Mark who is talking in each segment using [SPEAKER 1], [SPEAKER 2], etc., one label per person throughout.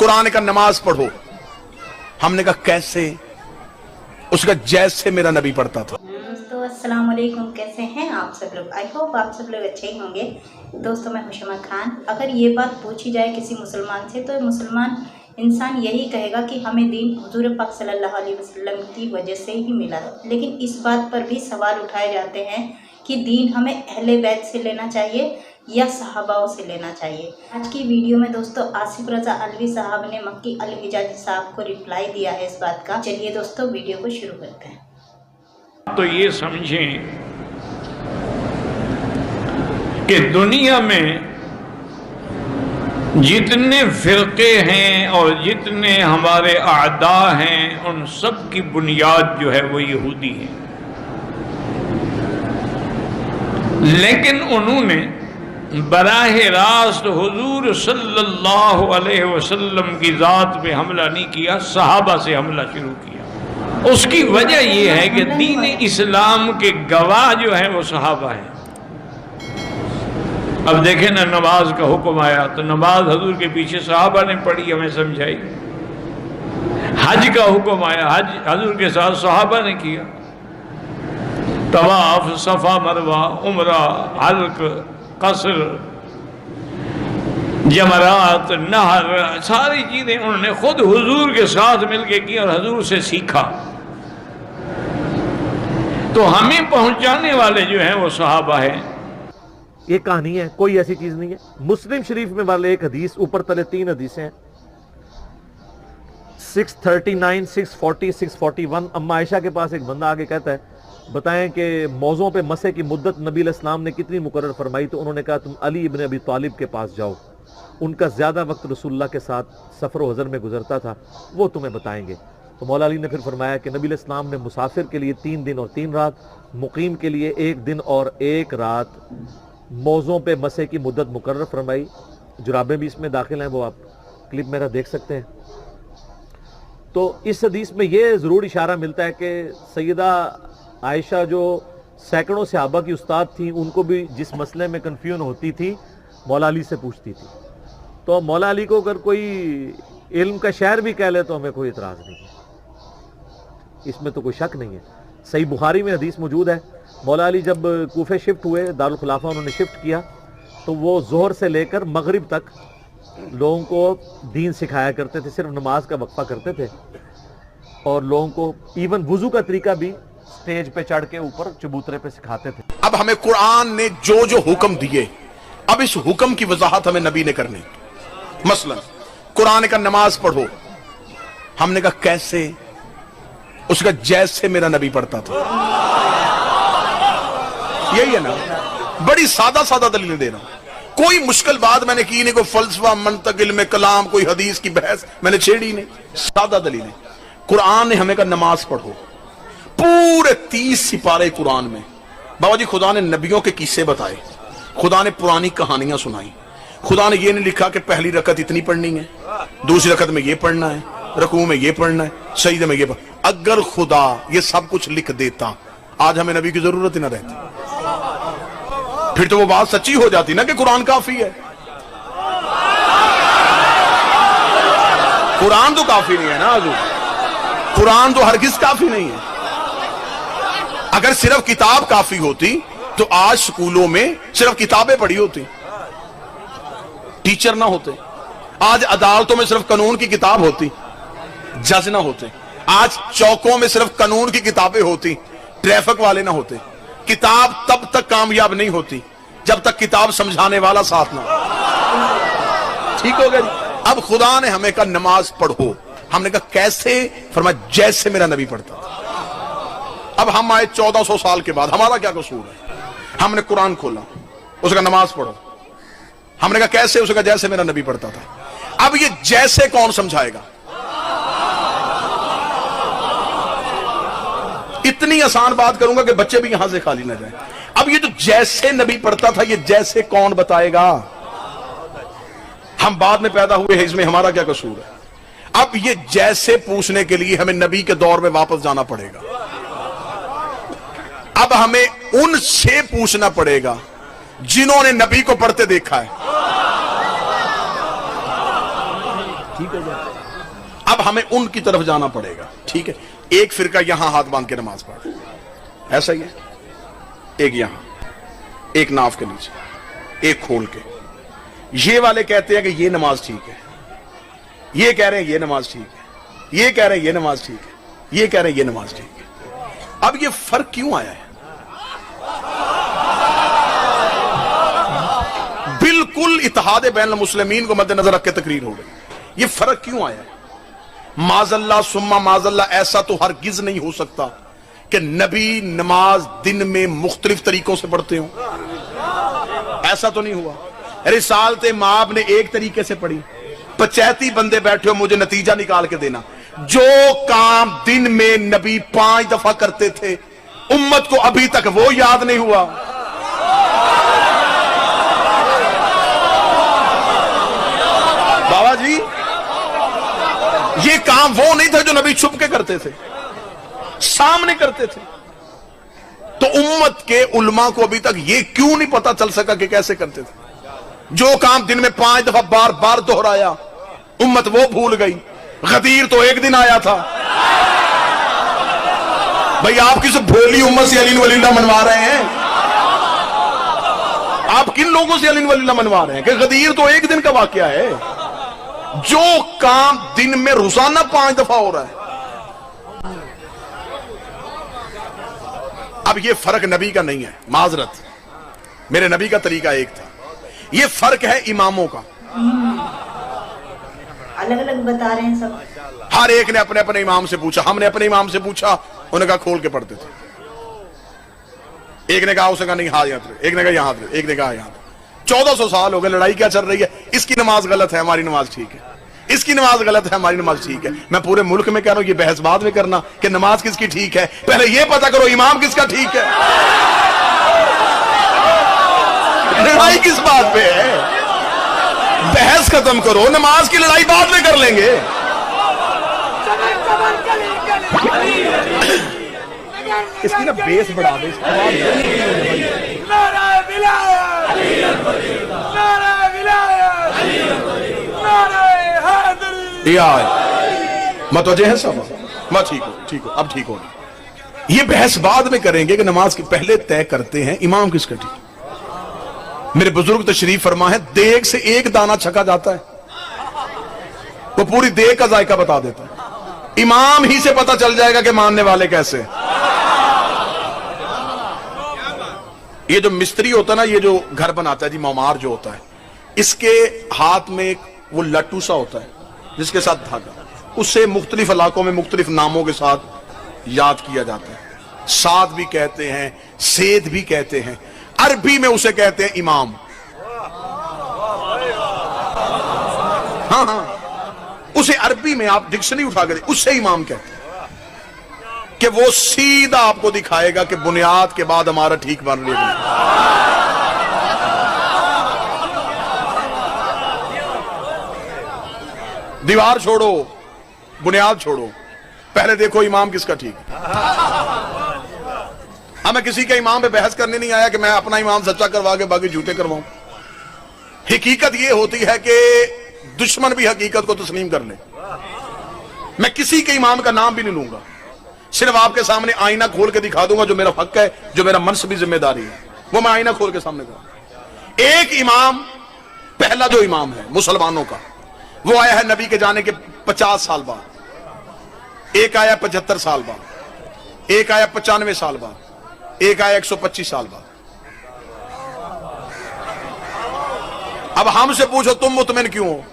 [SPEAKER 1] कुरान का नमाज पढ़ो। हमने कहा कैसे? उसका जैसे मेरा नबी पढ़ता था।
[SPEAKER 2] दोस्तों अस्सलाम वालेकुम, कैसे हैं आप सब लोग? आई होप आप सब लोग अच्छे ही होंगे। दोस्तों मैं हुशमा खान। अगर ये बात पूछी जाए किसी मुसलमान से तो मुसलमान इंसान यही कहेगा कि हमें दीन हुजूर पाक सल्लल्लाहु अलैहि वसल्लम की वजह से ही मिला है। लेकिन इस बात पर भी सवाल उठाए जाते हैं कि दीन हमें अहले बैत से लेना चाहिए या सहाबाओं से लेना चाहिए। आज की वीडियो में दोस्तों आसिफ रजा अलवी साहब ने मक्की अल हिजाजी साहब को रिप्लाई दिया है इस बात का। चलिए दोस्तों वीडियो को शुरू करते हैं।
[SPEAKER 3] तो ये समझें कि दुनिया में जितने फिरके हैं और जितने हमारे आदा हैं उन सब की बुनियाद जो है वो यहूदी है। लेकिन उन्होंने बराह रास्त हुजूर सल्लल्लाहु अलैहि वसल्लम की ज़ात पे हमला नहीं किया, सहाबा से हमला शुरू किया। उसकी वजह यह है कि दीन इस्लाम के गवाह जो है वो सहाबा है। अब देखें ना, नमाज का हुक्म आया तो नमाज हजूर के पीछे सहाबा ने पढ़ी, हमें समझाई। हज का हुक्म आया, हज हजूर के साथ सहाबा ने किया। तवाफ, सफा मरवा, उमरा, हल्क, कसर, जमरात, नहर, सारी चीजें उन्होंने खुद हुजूर के साथ मिलके की और हुजूर से सीखा। तो हमें पहुंचाने वाले जो हैं वो सहाबा है।
[SPEAKER 4] ये कहानी है, कोई ऐसी चीज नहीं है। मुस्लिम शरीफ में वाले एक हदीस, ऊपर तले 3 हदीसें हैं, 639, 640, 641। अम्मा आयशा के पास एक बंदा आके कहता है बताएं कि मौज़ों पे मसे की मुद्दत नबी अलैहिस्सलाम ने कितनी मुकर्रर फरमाई। तो उन्होंने कहा तुम अली इब्न अबी तालिब के पास जाओ, उनका ज़्यादा वक्त रसूलुल्लाह के साथ सफ़र व हज़र में गुजरता था, वो तुम्हें बताएंगे। तो मौला अली ने फिर फरमाया कि नबी अलैहिस्सलाम ने मुसाफिर के लिए 3 दिन और 3 रात, मुकीम के लिए 1 दिन और 1 रात मौज़ों पे मसे की मुद्दत मुकर्रर फरमाई। जुराबें भी इसमें दाखिल हैं, वो आप क्लिप मेरा देख सकते हैं। तो इस हदीस में ये ज़रूर इशारा मिलता है कि सैयदा आयशा जो सैकड़ों सहाबा की उस्ताद थी, उनको भी जिस मसले में कन्फ्यूजन होती थी मौला अली से पूछती थी। तो मौला अली को अगर कोई इल्म का शहर भी कह ले तो हमें कोई इतराज़ नहीं है, इसमें तो कोई शक नहीं है। सही बुखारी में हदीस मौजूद है, मौला अली जब कूफे शिफ्ट हुए, दारुल खिलाफा उन्होंने शिफ्ट किया, तो वो ज़ोहर से लेकर मगरिब तक लोगों को दीन सिखाया करते थे। सिर्फ नमाज का वक्फा करते थे और लोगों को इवन वुजू का तरीका भी स्टेज पे चढ़ के ऊपर चबूतरे पे सिखाते थे।
[SPEAKER 1] अब हमें कुरान ने जो जो हुक्म दिए, अब इस हुक्म की वजाहत हमें नबी ने करनी। मसलन कुरान का नमाज पढ़ो, हमने कहा कैसे? उसका जैसे मेरा नबी पढ़ता था। यही है ना, बड़ी सादा सादा दलीलें दे रहा हूं, कोई मुश्किल बात मैंने की नहीं, कोई फलसफा, मंतक, इल्म कलाम, कोई हदीस की बहस मैंने छेड़ी नहीं, सादा दलीलें। कुरान ने हमें कहा नमाज पढ़ो, पूरे 30 सिपारे कुरान में बाबा जी खुदा ने नबियों के किस्से बताए, खुदा ने पुरानी कहानियां सुनाई। खुदा ने ये नहीं लिखा कि पहली रकत इतनी पढ़नी है, दूसरी रकत में ये पढ़ना है, रकू में ये पढ़ना है, सजदे में ये पढ़ना। अगर खुदा ये सब कुछ लिख देता आज हमें नबी की जरूरत ही ना रहती। फिर तो वो बात सच्ची हो जाती ना कि कुरान काफी है। कुरान तो काफी नहीं है ना, हजूर, कुरान तो हरगिज काफी नहीं है। अगर सिर्फ किताब काफी होती तो आज स्कूलों में सिर्फ किताबें पढ़ी होती, टीचर ना होते। आज अदालतों में सिर्फ कानून की किताब होती, जज ना होते। आज चौकों में सिर्फ कानून की किताबें होती, ट्रैफिक वाले ना होते। किताब तब तक कामयाब नहीं होती जब तक किताब समझाने वाला साथ ना हो। ठीक हो गया। अब खुदा ने हमें कहा नमाज पढ़ो, हमने कहा कैसे? फरमाया जैसे मेरा नबी पढ़ता था। अब हम आए 1400 साल के बाद, हमारा क्या कसूर है? हमने कुरान खोला, उसका नमाज पढ़ो, हमने कहा कैसे? उसका जैसे मेरा नबी पढ़ता था। अब ये जैसे कौन समझाएगा? इतनी आसान बात करूंगा कि बच्चे भी यहां से खाली ना जाए। अब ये जो जैसे नबी पढ़ता था, ये जैसे कौन बताएगा? हम बाद में पैदा हुए हैं, इसमें हमारा क्या कसूर है? अब ये जैसे पूछने के लिए हमें नबी के दौर में वापस जाना पड़ेगा। अब हमें उनसे पूछना पड़ेगा जिन्होंने नबी को पढ़ते देखा है। ठीक हो जाए। अब हमें उनकी तरफ जाना पड़ेगा, ठीक है। एक फिरका यहां हाथ बांध के नमाज पढ़, ऐसा ही है, एक यहां, एक नाफ के नीचे, एक खोल के। ये वाले कहते हैं कि ये नमाज ठीक है, ये कह रहे हैं ये नमाज ठीक है, ये कह रहे हैं ये नमाज ठीक है, ये कह रहे हैं ये नमाज ठीक है। अब ये फर्क क्यों आया है? बिल्कुल इत्तेहाद बैन मुस्लिमीन को मद्देनजर रख के तकरीर हो गई। ये फर्क क्यों आया है? माजल्ला सुम्मा माजल्ला, ऐसा तो हरगिज नहीं हो सकता कि नबी नमाज दिन में मुख्तलिफ तरीकों से पढ़ते हो, ऐसा तो नहीं हुआ। रिसालते माब ने एक तरीके से पढ़ी, पंचायती बंदे बैठे हो, मुझे नतीजा निकाल के देना। जो काम दिन में नबी 5 दफा करते थे, उम्मत को अभी तक वो याद नहीं हुआ। बाबा जी, ये काम वो नहीं था जो नबी छुप के करते थे, सामने करते थे। तो उम्मत के उलमा को अभी तक ये क्यों नहीं पता चल सका कि कैसे करते थे? जो काम दिन में 5 दफा बार बार दोहराया, उम्मत वो भूल गई। गदीर तो एक दिन आया था। भाई आप किस भोली उम्मत से अलीन वलीला मनवा रहे हैं? आप किन लोगों से अलीन वलीला मनवा रहे हैं कि गदीर तो एक दिन का वाकया है? जो काम दिन में रोजाना 5 दफा हो रहा है। अब ये फर्क नबी का नहीं है, माजरत, मेरे नबी का तरीका एक था। ये फर्क है इमामों का।
[SPEAKER 2] अलग अलग बता रहे हैं सब।
[SPEAKER 1] हर एक ने अपने अपने इमाम से पूछा, हमने अपने इमाम से पूछा, उन्होंने कहा खोल के पढ़ते थे। एक ने कहा, उसने कहा नहीं हाथ यहाँ, एक ने कहा यहाँ, एक ने कहा यहाँ। 1400 साल हो गए, लड़ाई क्या चल रही है? इसकी नमाज गलत है, हमारी नमाज ठीक है, इसकी नमाज गलत है, हमारी नमाज ठीक है। मैं पूरे मुल्क में कह रहा हूं, ये बहस बाद में करना कि नमाज किसकी ठीक है, पहले ये पता करो इमाम किसका ठीक है। लड़ाई किस बात पे है? बहस खत्म करो, नमाज की लड़ाई बाद में कर लेंगे। इसकी ना बेस बढ़ा दे, मत वजह है सब, मत ठीक हो, ठीक हो, अब ठीक हो। ये बहस बाद में करेंगे कि नमाज के पहले तय करते हैं इमाम किसका ठीक। मेरे बुजुर्ग तशरीफ फरमा है, देग से एक दाना छका जाता है, वो पूरी देग का जायका बता देता है। इमाम ही से पता चल जाएगा कि मानने वाले कैसे। ये जो मिस्त्री होता है ना, ये जो घर बनाता है जी, मौमार जो होता है, इसके हाथ में एक वो लट्टू सा होता है जिसके साथ धागा, उससे मुख्तलिफ इलाकों में मुख्तलिफ नामों के साथ याद किया जाता है। साद भी कहते हैं, सेद भी कहते हैं, अरबी में उसे कहते हैं इमाम। हाँ हाँ, उसे अरबी में आप डिक्शनरी उठा कर उससे इमाम कहते हैं कि वो सीधा आपको दिखाएगा कि बुनियाद के बाद हमारा ठीक बन रही है। दीवार छोड़ो, बुनियाद छोड़ो, पहले देखो इमाम किसका ठीक है। मैं किसी के इमाम पे बहस करने नहीं आया कि मैं अपना इमाम सच्चा करवा के बाकी झूठे करवाऊं। हकीकत यह होती है कि दुश्मन भी हकीकत को तस्लीम कर ले। मैं किसी के इमाम का नाम भी नहीं लूंगा, सिर्फ आपके सामने आईना खोल के दिखा दूंगा जो मेरा हक है, जो मेरा मनसबी जिम्मेदारी है, वो मैं आईना खोल के सामने दूंगा। एक इमाम, पहला जो इमाम है मुसलमानों का, वो आया है नबी के जाने के 50 साल बाद, एक आया 75 साल बाद, एक आया 95 साल बाद, एक आया 125 साल बाद। अब हमसे पूछो तुम मुतमिन क्यों हो?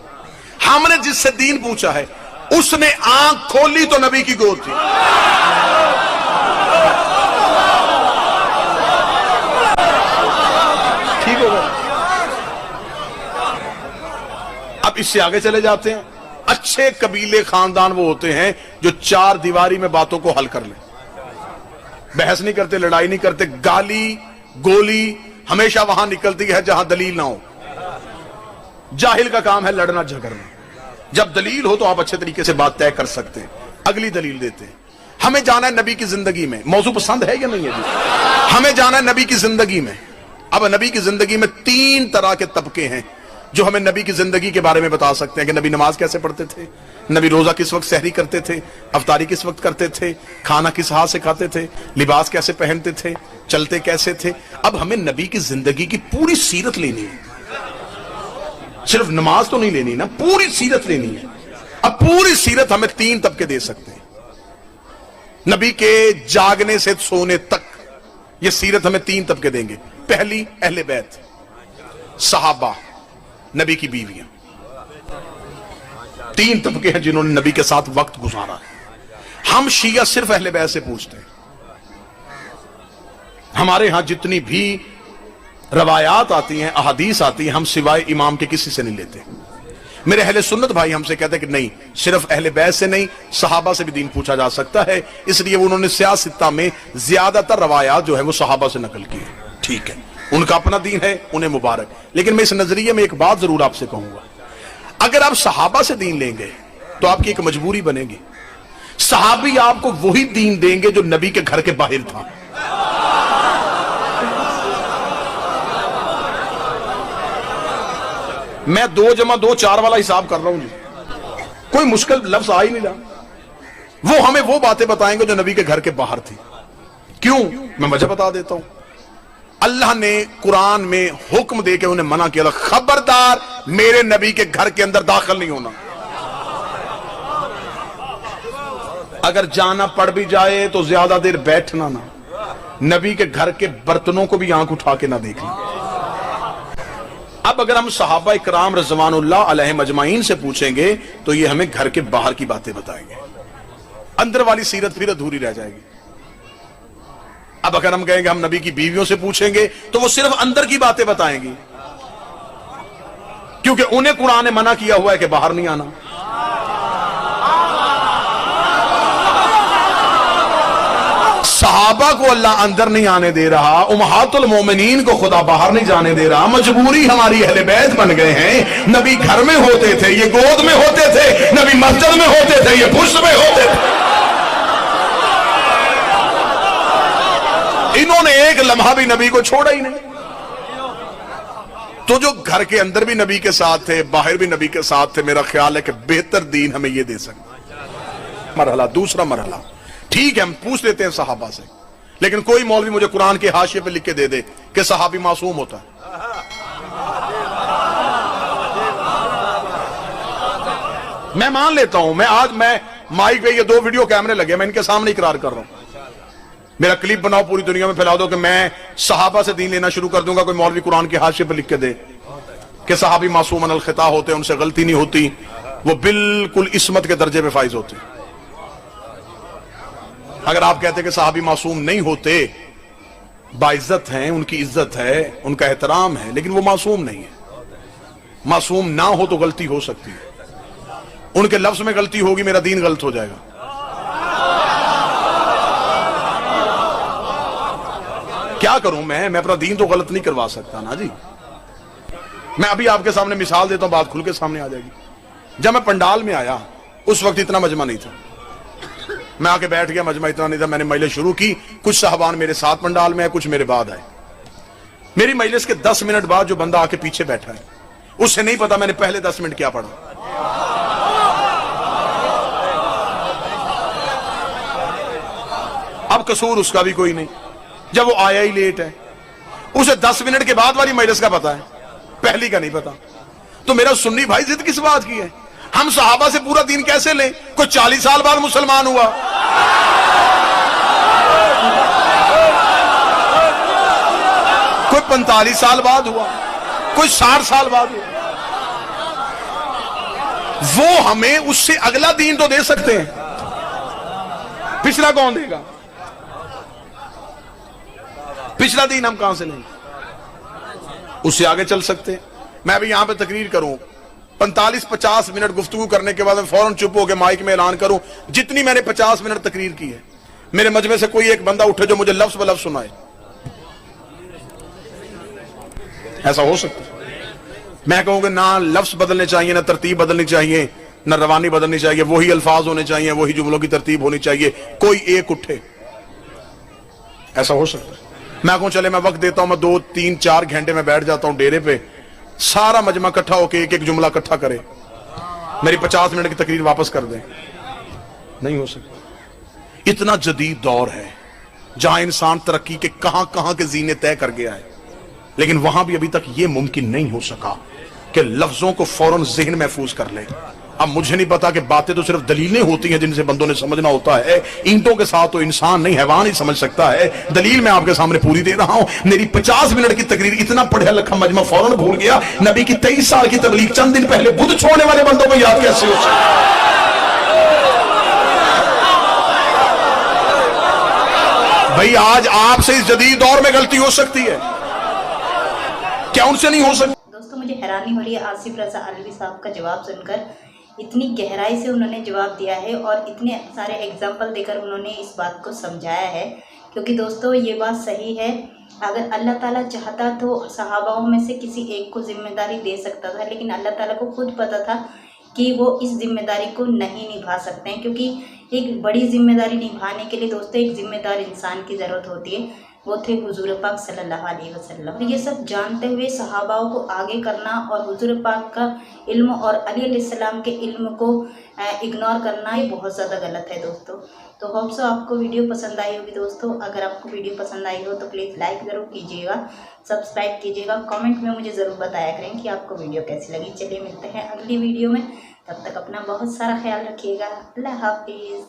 [SPEAKER 1] हमने जिससे दीन पूछा है उसने आंख खोली तो नबी की गोद थी। ठीक हो गया। अब इससे आगे चले जाते हैं। अच्छे कबीले खानदान वो होते हैं जो 4 दीवारी में बातों को हल कर ले, बहस नहीं करते, लड़ाई नहीं करते। गाली गोली हमेशा वहां निकलती है जहां दलील ना हो। जाहिल का काम है लड़ना झगड़ना। जब दलील हो तो आप अच्छे तरीके से बात तय कर सकते हैं, अगली दलील देते हैं। हमें जाना है नबी की जिंदगी में, मौजू पसंद है या नहीं है जी? हमें जाना है नबी की जिंदगी में। अब नबी की जिंदगी में 3 तरह के तबके हैं جو ہمیں نبی کی زندگی کے بارے میں بتا سکتے ہیں کہ نبی نماز کیسے پڑھتے تھے، نبی روزہ کس وقت سحری کرتے تھے، افطاری کس وقت کرتے تھے، کھانا کس ہاتھ سے کھاتے تھے، لباس کیسے پہنتے تھے، چلتے کیسے تھے۔ اب ہمیں نبی کی زندگی کی پوری سیرت لینی ہے، صرف نماز تو نہیں لینی نا، پوری سیرت لینی ہے۔ اب پوری سیرت ہمیں 3 طبقے دے سکتے ہیں، نبی کے جاگنے سے سونے تک یہ سیرت ہمیں 3 طبقے دیں گے۔ پہلی اہل بیت، صحابہ، نبی کی بیویاں، 3 طبقے ہیں جنہوں نے نبی کے ساتھ وقت گزارا ہے۔ ہم شیعہ صرف اہل بیت سے پوچھتے ہیں، ہمارے ہاں جتنی بھی روایات آتی ہیں، احادیث آتی ہیں، ہم سوائے امام کے کسی سے نہیں لیتے۔ میرے اہل سنت بھائی ہم سے کہتے ہیں کہ نہیں، صرف اہل بیت سے نہیں، صحابہ سے بھی دین پوچھا جا سکتا ہے، اس لیے انہوں نے سیاستہ میں زیادہ تر روایات جو ہے وہ صحابہ سے نقل کی ہے۔ ٹھیک ہے، ان کا اپنا دین ہے، انہیں مبارک، لیکن میں اس نظریے میں ایک بات ضرور آپ سے کہوں گا، اگر آپ صحابہ سے دین لیں گے تو آپ کی ایک مجبوری بنے گی، صحابی آپ کو وہی دین دیں گے جو نبی کے گھر کے باہر تھا۔ میں 2 + 2 4 والا حساب کر رہا ہوں جی، کوئی مشکل لفظ آ ہی نہیں رہا۔ وہ ہمیں وہ باتیں بتائیں گے جو نبی کے گھر کے باہر تھی۔ کیوں؟ میں وجہ بتا دیتا ہوں۔ اللہ نے قرآن میں حکم دے کے انہیں منع کیا، خبردار میرے نبی کے گھر کے اندر داخل نہیں ہونا، اگر جانا پڑ بھی جائے تو زیادہ دیر بیٹھنا نہ، نبی کے گھر کے برتنوں کو بھی آنکھ اٹھا کے نہ دیکھنا۔ اب اگر ہم صحابہ اکرام رضوان اللہ علیہم اجمعین سے پوچھیں گے تو یہ ہمیں گھر کے باہر کی باتیں بتائیں گے، اندر والی سیرت پھر ادھوری رہ جائے گی۔ اب اگر ہم کہیں گے ہم نبی کی بیویوں سے پوچھیں گے تو وہ صرف اندر کی باتیں بتائیں گی، کیونکہ انہیں قرآن نے منع کیا ہوا ہے کہ باہر نہیں آنا۔ صحابہ کو اللہ اندر نہیں آنے دے رہا، امہات المومنین کو خدا باہر نہیں جانے دے رہا، مجبوری ہماری اہل بیت بن گئے ہیں۔ نبی گھر میں ہوتے تھے، یہ گود میں ہوتے تھے، نبی مسجد میں ہوتے تھے، یہ پشت میں ہوتے تھے۔ انہوں نے ایک لمحہ بھی نبی کو چھوڑا ہی نہیں۔ تو جو گھر کے اندر بھی نبی کے ساتھ تھے، باہر بھی نبی کے ساتھ تھے، میرا خیال ہے کہ بہتر دین ہمیں یہ دے سکتا۔ مرحلہ دوسرا مرحلہ، ٹھیک ہے ہم پوچھ لیتے ہیں صحابہ سے، لیکن کوئی مولوی مجھے قرآن کے حاشیے پہ لکھ کے دے دے کہ صحابی معصوم ہوتا ہے۔ میں مان لیتا ہوں، میں مائک پہ یہ 2 ویڈیو کیمرے لگے، میں ان کے سامنے اقرار کر رہا ہوں، میرا کلپ بناؤ پوری دنیا میں پھیلا دو کہ میں صحابہ سے دین لینا شروع کر دوں گا، کوئی مولوی قرآن کے حاشیے پہ لکھ کے دے کہ صحابی معصوم عن الخطا ہوتے ہیں، ان سے غلطی نہیں ہوتی، وہ بالکل عصمت کے درجے پہ فائز ہوتے ہیں۔ اگر آپ کہتے ہیں کہ صحابی معصوم نہیں ہوتے، باعزت ہیں، ان کی عزت ہے، ان کا احترام ہے، لیکن وہ معصوم نہیں ہے۔ معصوم نہ ہو تو غلطی ہو سکتی ہے، ان کے لفظ میں غلطی ہوگی، میرا دین غلط ہو جائے گا۔ کیا کروں میں اپنا دین تو غلط نہیں کروا سکتا نا جی۔ میں ابھی آپ کے سامنے مثال دیتا ہوں، بات کھل کے سامنے آ جائے گی۔ جب میں پنڈال میں آیا اس وقت اتنا مجمع نہیں تھا، میں آ کے بیٹھ گیا، مجمع اتنا نہیں تھا، میں نے مجلس شروع کی، کچھ صاحبان میرے ساتھ پنڈال میں ہے، کچھ میرے بعد آئے۔ میری مجلس کے 10 منٹ بعد جو بندہ آ کے پیچھے بیٹھا ہے اس سے نہیں پتا میں نے پہلے 10 منٹ کیا پڑھا۔ اب قصور اس کا بھی کوئی نہیں، جب وہ آیا ہی لیٹ ہے، اسے 10 منٹ کے بعد والی مجلس کا پتا ہے، پہلی کا نہیں پتا۔ تو میرا سنی بھائی ضد کس بات کی ہے؟ ہم صحابہ سے پورا دین کیسے لیں؟ کوئی 40 سال بعد مسلمان ہوا، کوئی 45 سال بعد ہوا، کوئی 60 سال بعد ہوا، وہ ہمیں اس سے اگلا دین تو دے سکتے ہیں، پچھلا کون دے گا؟ پچھلا دین ہم کہاں سے لیں گے؟ اس سے آگے چل سکتے ہیں۔ میں ابھی یہاں پہ تقریر کروں، 45-50 منٹ گفتگو کرنے کے بعد میں فوراً چپ ہو کے مائک میں اعلان کروں جتنی میں نے 50 منٹ تقریر کی ہے، میرے مجمع سے کوئی ایک بندہ اٹھے جو مجھے لفظ ب لفظ سنائے، ایسا ہو سکتا ہے؟ میں کہوں گا نہ لفظ بدلنے چاہیے، نہ ترتیب بدلنی چاہیے، نہ روانی بدلنی چاہیے، وہی الفاظ ہونے چاہیے، وہی جملوں کی ترتیب ہونی چاہیے، کوئی ایک اٹھے، ایسا ہو سکتا ہے؟ میں کہوں چلے میں وقت دیتا ہوں، میں 2-3-4 گھنٹے میں بیٹھ جاتا ہوں ڈیرے پہ، सारा मजमा इकट्ठा होकर एक एक जुमला इकट्ठा करे, मेरी 50 मिनट की तकरीर वापस कर दे, नहीं हो सकता। इतना जदीद दौर है जहां इंसान तरक्की के कहां कहां के जीने तय कर गया है, लेकिन वहां भी अभी तक यह मुमकिन नहीं हो सका कि लफ्जों को फौरन ज़हन महफूज कर ले। अब मुझे नहीं पता कि बातें तो सिर्फ दलीलें होती हैं जिनसे बंदों ने समझना होता है, ईंटों के साथ तो इंसान नहीं हैवान ही समझ सकता है। दलील मैं आपके सामने पूरी दे रहा हूं। मेरी 50 मिनट की तकरीर इतना पढ़ा लिखा मजमा फौरन भूल गया। नबी की 23 साल की तबलीग चंद दिन पहले बुध छोड़ने वाले बंदों को याद कैसे हो सकता? भाई आज आपसे इस जदीद दौर में गलती हो सकती है, क्या उनसे नहीं हो सकती?
[SPEAKER 2] दोस्तों मुझे हैरानी हो रही है आसिफ रजा अलवी साहब का जवाब सुनकर। इतनी गहराई से उन्होंने जवाब दिया है और इतने सारे एग्जाम्पल देकर उन्होंने इस बात को समझाया है, क्योंकि दोस्तों ये बात सही है। अगर अल्लाह ताला चाहता तो सहाबाओं में से किसी एक को जिम्मेदारी दे सकता था, लेकिन अल्लाह ताला को खुद पता था कि वो इस जिम्मेदारी को नहीं निभा सकते हैं, क्योंकि एक बड़ी जिम्मेदारी निभाने के लिए दोस्तों एक जिम्मेदार इंसान की ज़रूरत होती है। वो थे हुजूर पाक सल्लल्लाहु अलैहि वसल्लम। ये सब जानते हुए सहाबाओं को आगे करना और हुजूर पाक का इल्म और अली अलैहिस्सलाम के इल्म को इग्नोर करना ये बहुत ज़्यादा गलत है दोस्तों। तो होप सो आपको वीडियो पसंद आई होगी दोस्तों। अगर आपको वीडियो पसंद आई हो तो प्लीज़ लाइक ज़रूर कीजिएगा, सब्सक्राइब कीजिएगा, कमेंट में मुझे ज़रूर बताया करें कि आपको वीडियो कैसी लगी। चलिए मिलते हैं अगली वीडियो में, तब तक अपना बहुत सारा ख्याल रखिएगा। अल्लाह हाफिज़।